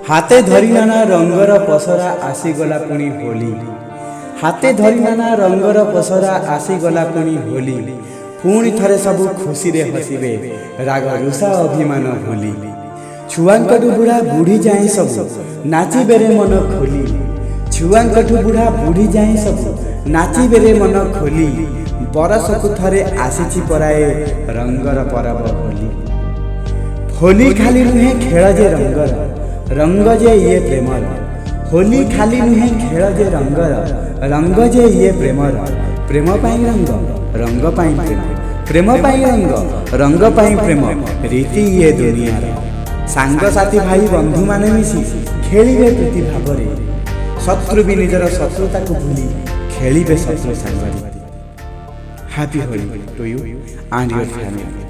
हाथे धरी नाना रंगर पसरा आसीगला पुणी होली। हाथे धरी नाना रंगर पसरा आसीगला पुणी होली। पुणी थरे सबु खुशी रे हसिबे राग रुषा अभिमान भूली। छुआंकटू बुढ़ा बुढ़ी जाए सब नाची बेरे मन खोली। छुआंकटू बुढ़ा बुढ़ी जाए सब नाची बेरे मन खोली। बरसकु थरे आसीची पराए रंगर परब होली। होली खाली नुहे खेल जे रंगर रंग जे ये प्रेमर। होली खाली नुहे खेल जे रंगर रंग जे ये प्रेमर। प्रेम पाई रंग रंग पाई प्रेम प्रेम पाई रंग रंग पाई प्रेम रीति ये दुनियार। सांग साथी भाई बंधु माने मिसी खेलिबे प्रीति भावरे। शत्रु भी निजर शत्रुता को भूली खेलिबे शत्रु सांगरे। Happy Holi to you and your family.